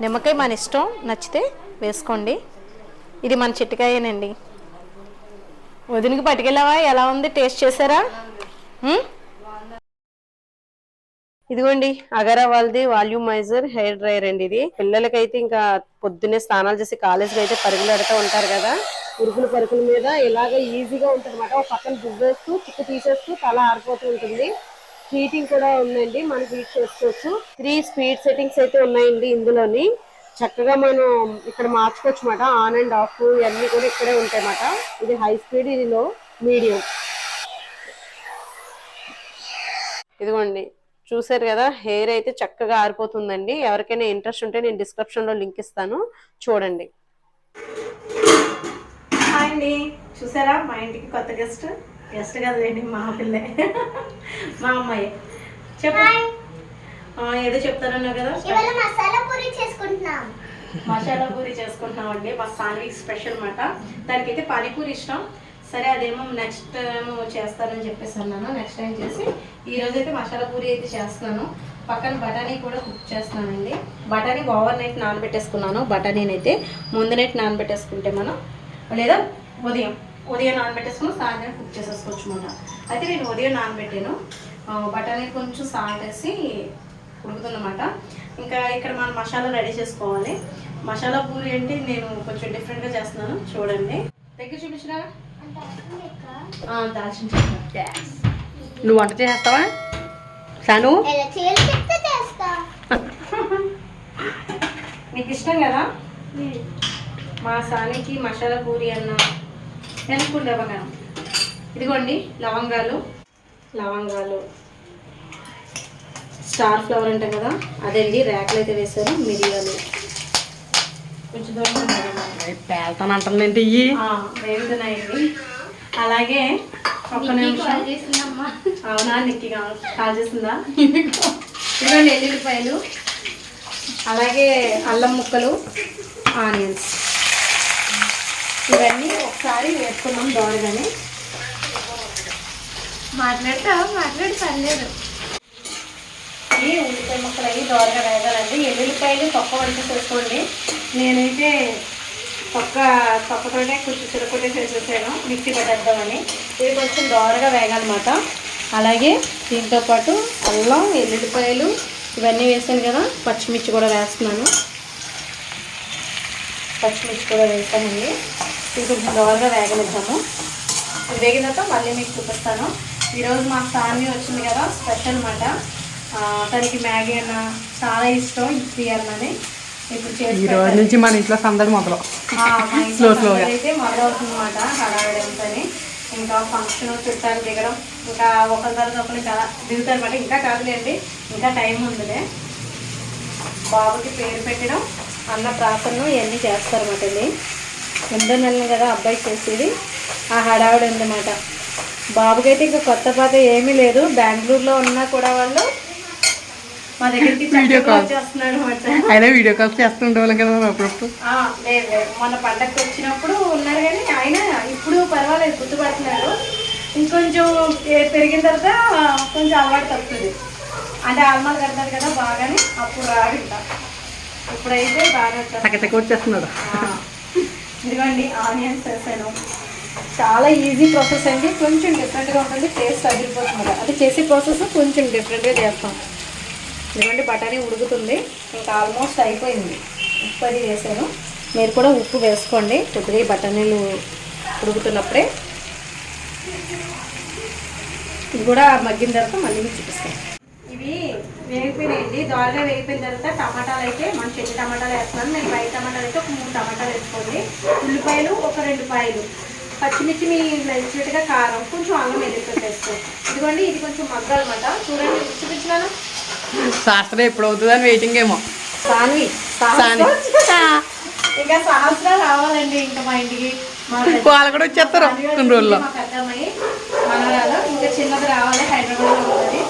నిమ్మకాయ మన ఇష్టం, నచ్చితే వేసుకోండి. ఇది మన చిట్టికాయేనండి. వదినకి పట్టుకెళ్ళావా? ఎలా ఉంది, టేస్ట్ చేశారా? ఇదిగోండి అగరా వాళ్ళది వాల్యూమైజర్ హెయిర్ డ్రైయర్ అండి. ఇది పిల్లలకైతే ఇంకా పొద్దున్నే స్నానాలు చేసి కాలేజీకి అయితే పరుగులు పెడతా ఉంటారు కదా, పరుగుల మీద ఇలాగ ఈజీగా ఉంటుంది అనమాట. ఒక పక్కన దువ్వేస్తూ చిక్కు తీసేస్తూ తల ఆరిపోతూ ఉంటుంది. హీటింగ్ కూడా ఉందండి, మనం హీట్ చేసుకోవచ్చు. 3 స్పీడ్ సెట్టింగ్స్ అయితే ఉన్నాయండి ఇందులోని. చక్కగా మనం ఇక్కడ మార్చుకోవచ్చు అన్నమాట. ఆన్ అండ్ ఆఫ్ ఇవన్నీ కూడా ఇక్కడే ఉంటాయి అన్నమాట. ఇది హై స్పీడ్, ఇది లో, మీడియం. ఇదిగోండి చూసారు కదా, హెయిర్ అయితే చక్కగా ఆరిపోతుందండి. ఎవరికైనా ఇంట్రెస్ట్ ఉంటే నేను డిస్క్రిప్షన్లో లింక్ ఇస్తాను, చూడండి. హాయ్ అండి, చూసారా మా ఇంటికి కొత్త గెస్ట్ కదండి, మా పిల్లే మా అమ్మాయి. చెప్పు, ఏదో చెప్తారన్నా కదా. మసాలా పూరి చేసుకుంటున్నాం అండి. మా సాన్విక్ స్పెషల్ అన్నమాట. దానికైతే పానీపూరి ఇష్టం. సరే అదేమో నెక్స్ట్ టైం చేస్తానని చెప్పేసి అన్నాను. నెక్స్ట్ టైం చేసి ఈరోజు అయితే మసాలా పూరి అయితే చేస్తున్నాను. పక్కన బఠానీ కూడా కుక్ చేస్తున్నానండి. బఠానీ ఓవర్ నైట్ నానబెట్టేసుకున్నాను. బఠానీని అయితే ముందు నైట్ నానబెట్టేసుకుంటే మనం, లేదా ఉదయం నానబెట్టేసుకుని సాయంత్రం కుక్ చేసేసుకోవచ్చు అన్నమాట. అయితే నేను ఉదయం నానబెట్టాను. బఠానీ కొంచెం సాల్ట్ వేసి ఉడుకుతుందన్నమాట. ఇంకా ఇక్కడ మనం మసాలా రెడీ చేసుకోవాలి. మసాలా పూరి అంటే నేను కొంచెం డిఫరెంట్గా చేస్తున్నాను, చూడండి. దగ్గర చూపించినా దాల్చిన చెక్క. నువ్వు వంట చేస్తావా సాను? నీకు ఇష్టం కదా. మా సానికి మసాలా పూరి అన్న తెలుసుకుంటే మనం. ఇదిగోండి లవంగాలు, స్టార్ ఫ్లవర్ అంటాం కదా అదండి. రేకలు అయితే వేసాను. మిరియాలు కొంచెం పేలుతాను అంటుందండి, ఇవి వేగుతున్నాయండి. అలాగే ఒక్క నిమిషం. అవునా, నిక్కి కాల్ చేస్తుందా? ఇదిగోండి ఎల్లుల్లిపాయలు, అలాగే అల్లం ముక్కలు, ఆనియన్స్, ఇవన్నీ ఒకసారి వేసుకున్నాం దోరగానే. మాట్లాడి పర్లేదు. ఈ ఉల్లిపాయ ముక్కలు అవి దోరగా వేగాలండి. ఎల్లుల్లిపాయలు తొక్క వంట చేసుకోండి. నేనైతే తొక్కతోటే కొంచెం చిరకొట్టే చేసేసాను, మిక్సీ పట్టేద్దామని. ఇవి కొంచెం దోరగా వేగాలన్నమాట. అలాగే దీంతోపాటు అల్లం, ఎల్లుల్లిపాయలు ఇవన్నీ వేసాను కదా, పచ్చిమిర్చి కూడా వేస్తున్నాను. వేసానండి. ఇది కొంచెం దోరగా వేగనిద్దాము. ఇది వేగిన తర్వాత మళ్ళీ మీకు చూపిస్తాను. ఈరోజు మా సామి వచ్చింది కదా, స్పెషల్ అన్నమాట. తనకి మ్యాగీ అన్న చాలా ఇష్టం, ఇప్పి అన్నని. ఇప్పుడు చేసి నుంచి మన ఇంట్లో సందడి అయితే మొదలవుతుంది అన్నమాట. హడావిడంతని ఇంకా ఫంక్షన్ చుట్టాలు దిగడం, ఇంకా ఒకరి తర్వాత ఒకరికి చాలా దిగుతారన్నమాట. ఇంకా కాదులేండి, ఇంకా టైం ఉందిలే. బాబుకి పేరు పెట్టడం, అన్న ప్రార్థనలు ఇవన్నీ చేస్తారన్నమాట. ఇది 8వ నెలలు కదా అబ్బాయి చేసేది. ఆ హడావిడి ఉందన్నమాట. బాబుకైతే ఇంకా కొత్త పాత ఏమీ లేదు. బెంగళూరులో ఉన్నా కూడా వాళ్ళు మా దగ్గరికి వీడియో కాల్ చేస్తున్నాడు అనమాట. ఆయన వీడియో కాల్ చేస్తుండే వాళ్ళం కదా అప్పుడప్పుడు. లేదు, మొన్న పండగకి వచ్చినప్పుడు ఉన్నారు కానీ ఆయన ఇప్పుడు పర్వాలేదు, గుర్తుపడుతున్నాడు. ఇంకొంచెం పెరిగిన తర్వాత కొంచెం అలవాటు తప్పుతుంది. అంటే ఆల్మాలు కడతారు కదా బాగానే, అప్పుడు రాడింట. ఇప్పుడైతే బాగా వచ్చేస్తున్నాడు. ఇదిగోండి ఆనియన్స్ వేసాను. చాలా ఈజీ ప్రాసెస్ అండి, కొంచెం డిఫరెంట్గా ఉంటుంది. టేస్ట్ అదిరిపోతుంది. అంటే చేసే ప్రాసెస్ కొంచెం డిఫరెంట్గా చేస్తాం. ఎందుకంటే బఠానీ ఉడుకుతుంది, ఇంకా ఆల్మోస్ట్ అయిపోయింది. ఉప్పు అది వేసాను. మీరు కూడా ఉప్పు వేసుకోండి కొద్దిగా ఈ బఠానీలు ఉడుకుతున్నప్పుడే. ఇది కూడా మగ్గిన తర్వాత మళ్ళీ మీకు చూపిస్తాను. ఇవి వేగిపోయినాయండి. దోరగా వేగిపోయిన తర్వాత టమాటాలు అయితే మన చెట్టు టమాటాలు వేస్తున్నాను. నేను బయట టమాటాలు అయితే ఒక 3 టమాటాలు వేసుకోండి. ఉల్లిపాయలు ఒక 2 పాయలు, పచ్చిమిర్చి మీ నచ్చినట్టుగా, కారం, కొంచెం అల్లం ఎల్లిపాయ వేసుకోండి. ఇదిగోండి ఇది కొంచెం మగ్గాలన్నమాట. చూడండి చూపించినాను. శాస్త్రం ఎప్పుడు అవుతుందని వెయిటింగ్ ఏమో. సాన్వి ఇంకా సహస్రాలు రావాలండి. ఇంకా మా ఇంటికి వాళ్ళు కూడా వచ్చేస్తారు కొన్ని రోజుల్లో. మా పెద్దమ్మాయి మనవరాలు, ఇంకా చిన్నది రావాలి, హైదరాబాద్ లో ఉంటుంది.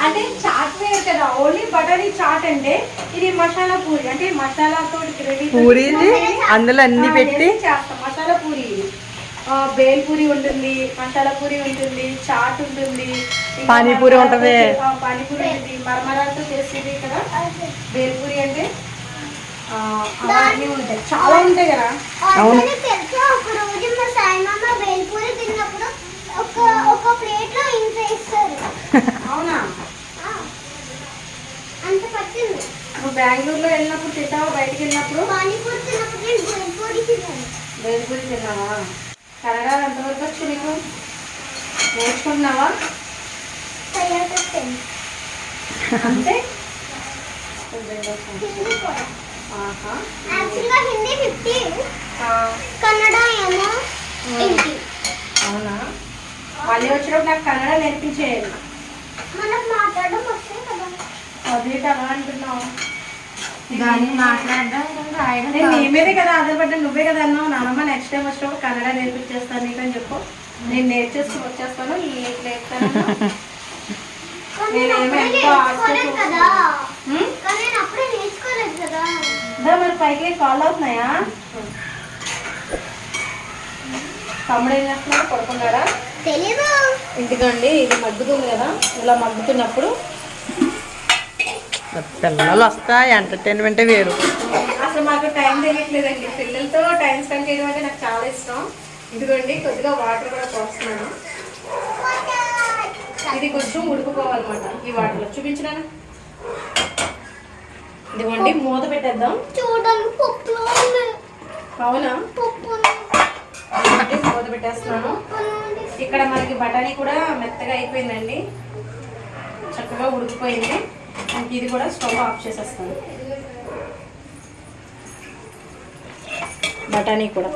అంటే చాట్ వేరు కదా, ఓన్లీ బటానీ చాట్ అంటే. ఇది మసాలా పూరి అంటే మసాలాతో గ్రేవీ పూరి, అందులో అన్ని పెట్టి చేస్తాం. మసాలా పూరి బేల్పూరి ఉంటుంది, మసాలా పూరి ఉంటుంది, చాట్ ఉంటుంది, ఇంకా పానీపూరి ఉంటుంది. పానీపూరి ఉంటుంది, మరమరాలతో చేసేది కదా బేల్పూరి అంటే. అవన్నీ ఉంటాయి, చాలా ఉంటాయి కదా. అవును. తెలుసా ఒక రోజు మా సాయి మామ బేల్పూరి తిన్నప్పుడు ఒక ప్లేట్ లో ఇంత ఇస్తారు. అవునా? అంత పట్టింది. నువ్వు బెంగళూరులో వెళ్ళినప్పుడు తింటావా? బయటికి వెళ్ళినప్పుడు పానీపూరి తిన్నప్పుడు నేను బేల్పూరి తిన్నాను. బేల్పూరి తిన్నావా? కన్నడ ఎంతవరకు వచ్చు నీకు? నేర్చుకుంటున్నావా? అంటే యాక్చువల్గా హిందీ 50, కన్నడ ఏమో 80. అవునా? మళ్ళీ వచ్చినప్పుడు నాకు కన్నడ నేర్పించేయాలి. మనకు మాట్లాడడం వస్తుంది కదా. అదే అలా అంటున్నావు. దాన్ని మాట్లాడడం రాయడం నేను నీ మీదే కదా ఆధారపడ్డా. నువ్వే కదా అన్నావు నానమ్మ నెక్స్ట్ టైం వచ్చినప్పుడు కన్నడ నేర్పించేస్తాను నీకు అని చెప్పు. నేను నేర్చేసుకుని వచ్చేస్తాను. నీకు నేర్పుతాను. నేనేమో ఎంతో నేర్చుకోలేదు కదా. ఆశ. కానీ నేను అప్పుడే నేర్చుకోలేదు కదా. మరి పైకి కాల్ అవుతున్నాయా? తమ్ముడు ఏం చేస్తున్నాడు? పడుకున్నాడా? తెలీదు. ఇంటికండి ఇది మగ్గుతుంది కదా, ఇలా మగ్గుతున్నప్పుడు పిల్లలు వస్తా ఎంటర్టైన్మెంటే వేరు. అసలు మాకు టైం తెలియట్లేదండి. పిల్లలతో టైం స్పెండ్ చేయడం అంటే నాకు చాలా ఇష్టం. ఇదిగోండి కొద్దిగా వాటర్ కూడా పోస్తున్నాను. ఇది కొంచెం ఉడుకుపోవాలన్నమాట. ఈ వాటర్లో చూపించినాను. ఇదిగోండి మూత పెట్టేద్దాం. చూడండి పప్పులో ఉంది. అవునా? పప్పు మూత పెట్టేస్తున్నాను. ఇక్కడ మనకి బఠానీ కూడా మెత్తగా అయిపోయిందండి, చక్కగా ఉడికిపోయింది. ఇంక ఇది కూడా స్టవ్ ఆఫ్ చేసేస్తాను. బఠానీ కూడా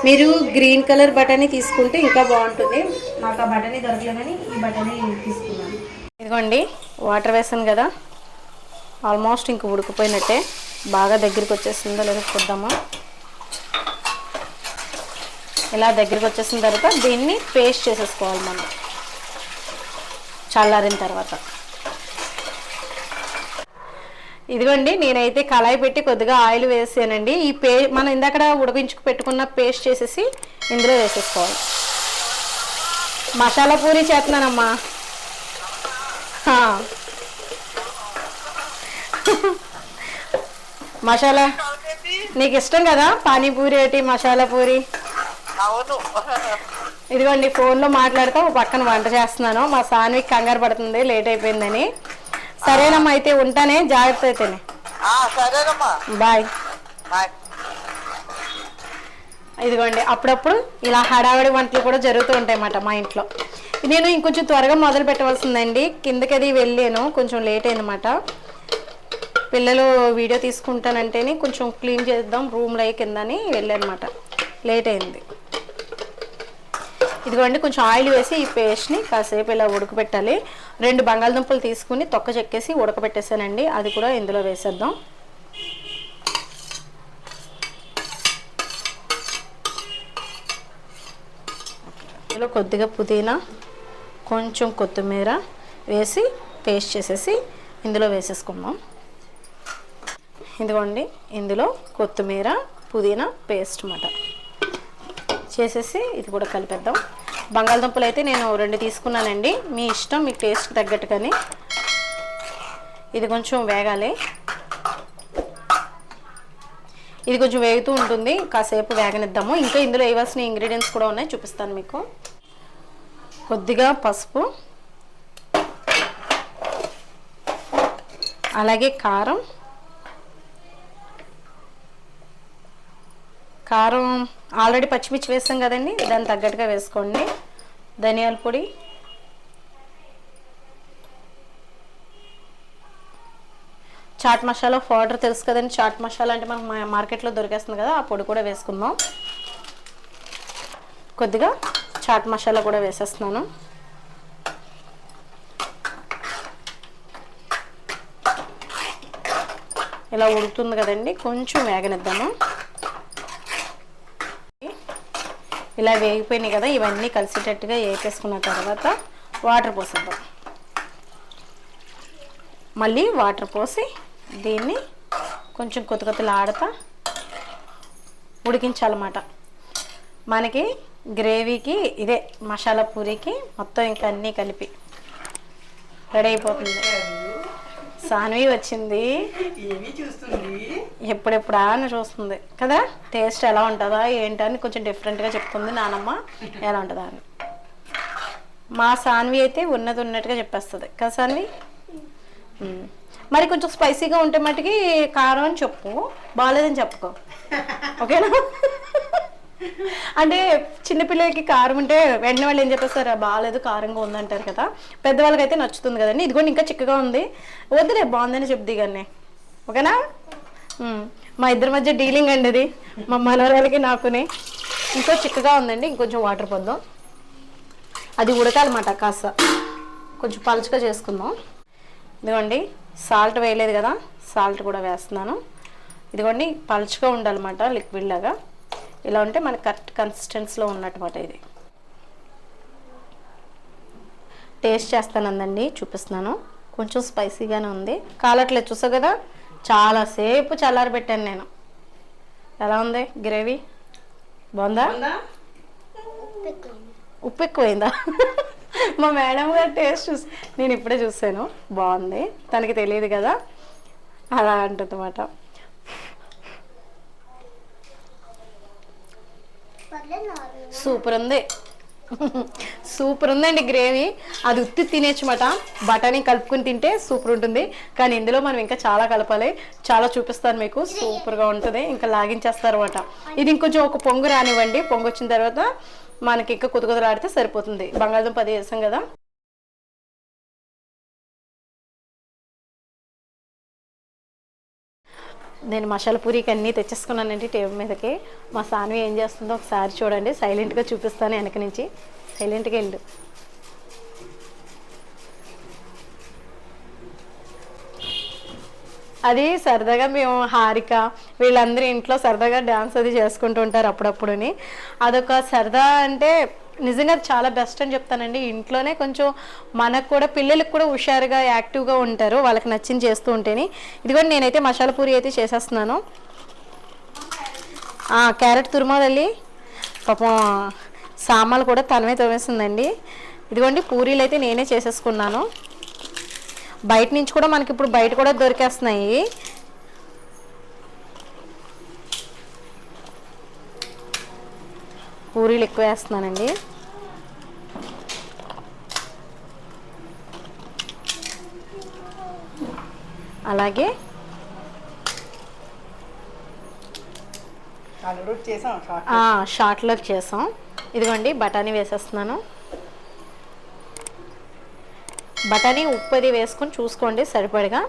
మీరు గ్రీన్ కలర్ బఠానీ తీసుకుంటే ఇంకా బాగుంటుంది. నాకు ఆ బఠానీ దొరకలేదని ఈ బఠానీ తీసుకున్నాను. ఇదిగోండి వాటర్ వేసాను కదా, ఆల్మోస్ట్ ఇంక ఉడికిపోయినట్టే. బాగా దగ్గరికి వచ్చేసిందో లేదో చూద్దామా. ఇలా దగ్గరికి వచ్చేసిన తర్వాత దీన్ని పేస్ట్ చేసేసుకోవాలి మనం చల్లారిన తర్వాత. ఇదిగోండి నేనైతే కళాయి పెట్టి కొద్దిగా ఆయిల్ వేసానండి. ఈ మనం ఇందాక ఉడికించుకు పెట్టుకున్న పేస్ట్ చేసేసి ఇందులో వేసేసుకోవాలి. మసాలా పూరి చేస్తున్నానమ్మా. మసాలా నీకు ఇష్టం కదా పానీపూరి ఏంటి మసాలా పూరి. ఇదిగోండి ఫోన్లో మాట్లాడుతూ పక్కన వంట చేస్తున్నాను. మా సాన్వికి కంగారు పడుతుంది లేట్ అయిపోయిందని. సరేనమ్మా అయితే ఉంటానే, జాగ్రత్త అయితేనే. బాయ్. ఇదిగోండి అప్పుడప్పుడు ఇలా హడావిడి వంటలు కూడా జరుగుతూ ఉంటాయి అన్నమాట మా ఇంట్లో. నేను ఇంకొంచెం త్వరగా మొదలు పెట్టవలసిందండి. కిందకి అది వెళ్ళాను, కొంచెం లేట్ అయిందన్నమాట. పిల్లలు వీడియో తీసుకుంటానంటేనే కొంచెం క్లీన్ చేద్దాం రూమ్లో కిందని వెళ్ళానమాట, లేట్ అయింది. ఇదిగోండి కొంచెం ఆయిల్ వేసి ఈ పేస్ట్ని కాసేపు ఇలా ఉడకబెట్టాలి. 2 బంగాళదుంపలు తీసుకుని తొక్క చెక్కేసి ఉడకబెట్టేసానండి, అది కూడా ఇందులో వేసేద్దాం. ఇందులో కొద్దిగా పుదీనా, కొంచెం కొత్తిమీర వేసి పేస్ట్ చేసేసి ఇందులో వేసేసుకుందాం. ఇదిగోండి ఇందులో కొత్తిమీర పుదీనా పేస్ట్ అన్నమాట చేసేసి ఇది కూడా కలిపేద్దాం. బంగాళదుంపలు అయితే నేను 2 తీసుకున్నానండి, మీ ఇష్టం, మీ టేస్ట్ తగ్గట్టుగానే. ఇది కొంచెం వేగాలి. ఇది కొంచెం వేగుతూ ఉంటుంది, కాసేపు వేగనిద్దాము. ఇంకా ఇందులో వేయాల్సిన ఇంగ్రీడియంట్స్ కూడా ఉన్నాయి, చూపిస్తాను మీకు. కొద్దిగా పసుపు, అలాగే కారం ఆల్రెడీ పచ్చిమిర్చి వేస్తాం కదండి, దాన్ని తగ్గట్టుగా వేసుకోండి. ధనియాల పొడి, చాట్ మసాలా పౌడర్ తెలుసు కదండి. చాట్ మసాలా అంటే మనకు మార్కెట్లో దొరికేస్తుంది కదా, ఆ పొడి కూడా వేసుకుందాం. కొద్దిగా చాట్ మసాలా కూడా వేసేస్తున్నాను. ఇలా ఉడుకుతుంది కదండి, కొంచెం వేగనిద్దాము. ఇలా వేగిపోయినాయి కదా, ఇవన్నీ కలిసేటట్టుగా వేపేసుకున్న తర్వాత వాటర్ పోసేద్దాం. మళ్ళీ వాటర్ పోసి దీన్ని కొంచెం కొత్త కొత్తలాడుతా ఉడికించాలన్నమాట. మనకి గ్రేవీకి ఇదే మసాలా పూరికి మొత్తం ఇంకా అన్నీ కలిపి రెడీ అయిపోతుంది. సాన్వి వచ్చింది, ఎప్పుడెప్పుడా అని చూస్తుంది కదా, టేస్ట్ ఎలా ఉంటుందా ఏంటని కొంచెం డిఫరెంట్గా చెప్తుంది నానమ్మ ఎలా ఉంటుందా అని. మా సాన్వి అయితే ఉన్నది ఉన్నట్టుగా చెప్పేస్తుంది కదా సాన్వి. మరి కొంచెం స్పైసీగా ఉంటే మటుకి కారం అని చెప్పు, బాగాలేదని చెప్పుకో, ఓకేనా? అంటే చిన్నపిల్లలకి కారం ఉంటే వెంటనే వాళ్ళు ఏం చెప్పేస్తారు, బాగాలేదు కారంగా ఉందంటారు కదా, పెద్దవాళ్ళకి అయితే నచ్చుతుంది కదండి. ఇది కూడా ఇంకా చిక్కగా ఉంది, వద్దులే బాగుందని చెప్ది కానీ, ఓకేనా? మా ఇద్దరి మధ్య డీలింగ్ అండి అది, మా మనవరాలకి నాకునే. ఇంకో చిక్కగా ఉందండి, ఇంకొంచెం వాటర్ పొద్దాం, అది ఉడకాలన్నమాట, కాస్త కొంచెం పలుచగా చేసుకుందాం. ఇదిగోండి సాల్ట్ వేయలేదు కదా, సాల్ట్ కూడా వేస్తున్నాను. ఇదిగోండి పలుచగా ఉండాలన్నమాట, లిక్విడ్ లాగా. ఇలా ఉంటే మనకి కరెక్ట్ కన్సిస్టెన్సీలో ఉన్నట్టుమాట. ఇది టేస్ట్ చేస్తానందండి, చూపిస్తున్నాను. కొంచెం స్పైసీగానే ఉంది, కాలట్లేదు చూసావు కదా, చాలాసేపు చల్లారబెట్టాను నేను. ఎలా ఉంది గ్రేవీ, బాగుందా? ఉప్పు ఎక్కువైందా? మా మేడం గారు టేస్ట్ చూసి నేను ఇప్పుడే చూసాను, బాగుంది, తనకి తెలియదు కదా అలా అంటుందన్నమాట. సూపర్ ఉంది, సూపర్ ఉందండి గ్రేవీ. అది ఉత్తి తినేచ్చమాట, బఠానీ కలుపుకుని తింటే సూపర్ ఉంటుంది. కానీ ఇందులో మనం ఇంకా చాలా కలపాలి, చాలా చూపిస్తాను మీకు, సూపర్గా ఉంటుంది. ఇంకా లాగించేస్తారు అనమాట. ఇది ఇంకొంచెం ఒక పొంగు రానివ్వండి, పొంగు వచ్చిన తర్వాత మనకి ఇంకా కుదుకుదలాడితే సరిపోతుంది. బంగాళదుంప అది వేసాం కదా. నేను మసాలా పూరికి అన్నీ తెచ్చేసుకున్నానండి టేబుల్ మీదకి. మా సాన్వి ఏం చేస్తుందో ఒకసారి చూడండి, సైలెంట్గా చూపిస్తాను వెనక నుంచి. సైలెంట్గా వెళ్ళు. అది సరదాగా మేము హారిక వీళ్ళందరూ ఇంట్లో సరదాగా డ్యాన్స్ అది చేసుకుంటూ ఉంటారు అప్పుడప్పుడుని. అదొక సరదా, అంటే నిజంగా చాలా బెస్ట్ అని చెప్తానండి. ఇంట్లోనే కొంచెం మనకు కూడా, పిల్లలకు కూడా హుషారుగా యాక్టివ్గా ఉంటారు, వాళ్ళకి నచ్చింది చేస్తూ ఉంటేనే. ఇదిగోండి నేనైతే మసాలా పూరి అయితే చేసేస్తున్నాను. క్యారెట్ తురుమాలి, పాపం సామాన్లు కూడా తనమే తోమేస్తుందండి. ఇదిగోండి పూరీలు అయితే నేనే చేసేసుకున్నాను. బయట నుంచి కూడా మనకి ఇప్పుడు బయట కూడా దొరికేస్తున్నాయి. పూరీలు ఎక్కువ వేస్తున్నానండి. అలాగే షార్ట్లోకి చేసాం. ఇదిగోండి బఠానీ వేసేస్తున్నాను. బఠానీ ఉప్పు అది వేసుకొని చూసుకోండి సరిపడగా,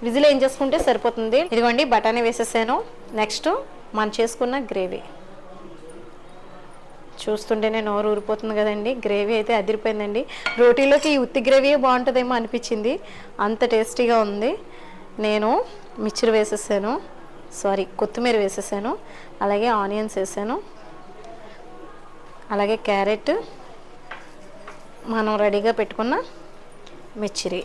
విజిల్ ఏం చేసుకుంటే సరిపోతుంది. ఇదిగోండి బఠానీ వేసేసాను. నెక్స్ట్ మనం చేసుకున్న గ్రేవీ చూస్తుంటేనే నోరు ఊరిపోతుంది కదండి. గ్రేవీ అయితే అదిరిపోయిందండి. రోటీలోకి ఈ ఉత్తి గ్రేవీ బాగుంటుందేమో అనిపించింది, అంత టేస్టీగా ఉంది. నేను మిక్చర్ వేసేసాను, కొత్తిమీర వేసేసాను, అలాగే ఆనియన్స్ వేసాను, అలాగే క్యారెట్, మనం రెడీగా పెట్టుకున్న మిర్చిరి,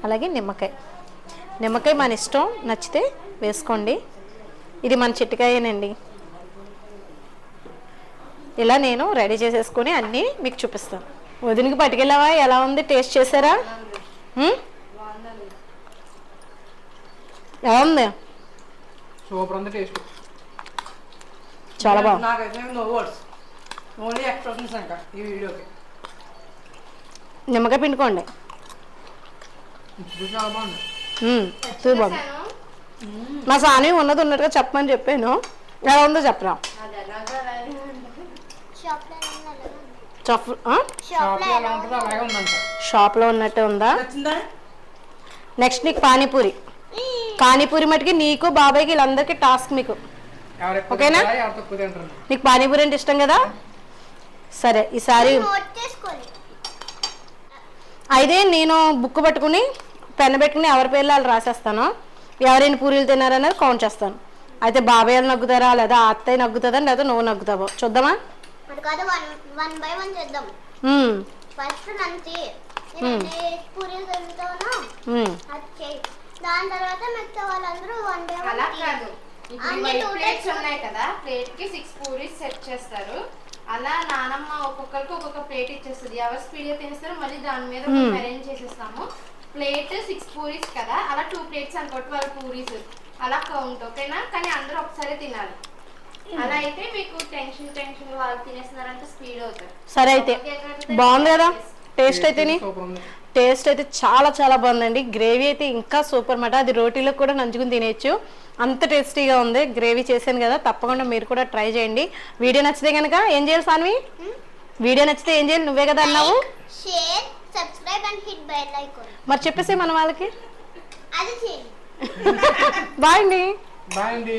అలాగే నిమ్మకాయ మన ఇష్టం, నచ్చితే వేసుకోండి. ఇది మన చిట్కాయేనండి. ఇలా నేను రెడీ చేసేసుకొని అన్నీ మీకు చూపిస్తాను. వదినకి పట్టుకెళ్ళావా, ఎలా ఉంది, టేస్ట్ చేశారా? ఎలా ఉంది? సూపర్ ఉంది టేస్ట్, చాలా బాగుంది. నాకైతే నో వర్డ్స్, ఓన్లీ ఎక్స్ప్రెషన్స్ అంట ఈ వీడియోకి. నిమ్మకాయ పిండుకోండి, చాలా బాగుంది. బాగుంది. మా సాని ఉన్నది ఉన్నట్టుగా చెప్పమని చెప్పాను, ఎలా ఉందో చెప్పరా? షాప్లో ఉన్నట్టు ఉందా? నెక్స్ట్ నీకు పానీపూరి మటుకి నీకు బాబాయ్కి వీళ్ళందరికీ టాస్క్ మీకు, ఓకేనా? నీకు పానీపూరి అంటే ఇష్టం కదా, సరే ఈసారి అయితే నేను బుక్ పట్టుకుని పెన్ పెట్టుకుని ఎవరి పేర్లు వాళ్ళు రాసేస్తాను. ఎవరైనా పూరీలు తిన్నారనేది కౌంట్ చేస్తాను. అయితే బాబాయ్ వాళ్ళు నగ్గుతారా, లేదా అత్తయ్య నగ్గుతుందా, లేదా నువ్వు నగ్గుతావో చూద్దామా? ఇప్పుడు ఈ వైట్ ప్లేట్స్ ఉన్నాయి కదా, ప్లేట్ కి 6 పూరీస్ సెట్ చేస్తారు. అలా నానమ్మ ఒక్కొక్కరికి ఒక్కొక్క ప్లేట్ ఇచ్చేస్తుంది. ఎవరు స్పీడ్ గా తినేస్తారో మళ్ళీ దాని మీద అరేంజ్ చేసేస్తాము. ప్లేట్ 6 పూరీస్ కదా, అలా 2 ప్లేట్స్ అనుకోటి 12 పూరీస్ అలా కౌంట్, ఓకేనా? కానీ అందరూ ఒకసారి తినాలి. అలా అయితే మీకు టెన్షన్ వాళ్ళు తినేస్తున్నారంటే స్పీడ్ అవుతారు. సరే అయితే బాగుంది కదా టేస్ట్ అయితే సూపర్ ఉంది. టేస్ట్ అయితే చాలా చాలా బాగుందండి. గ్రేవీ అయితే ఇంకా సూపర్ అన్నమాట. అది రోటీలో కూడా నంచుకుని తినేయచ్చు, అంత టేస్టీగా ఉంది. గ్రేవీ చేశాను కదా, తప్పకుండా మీరు కూడా ట్రై చేయండి. వీడియో నచ్చితే కనుక ఏం చేయాలి సాన్వి? వీడియో నచ్చితే ఏం చేయాలి? నువ్వే కదా అన్నావు. Share, subscribe and hit bell icon. మరి చెప్పేసి మన వాళ్ళకి అది చేయండి. బాయ్ అండి. బాయ్ అండి.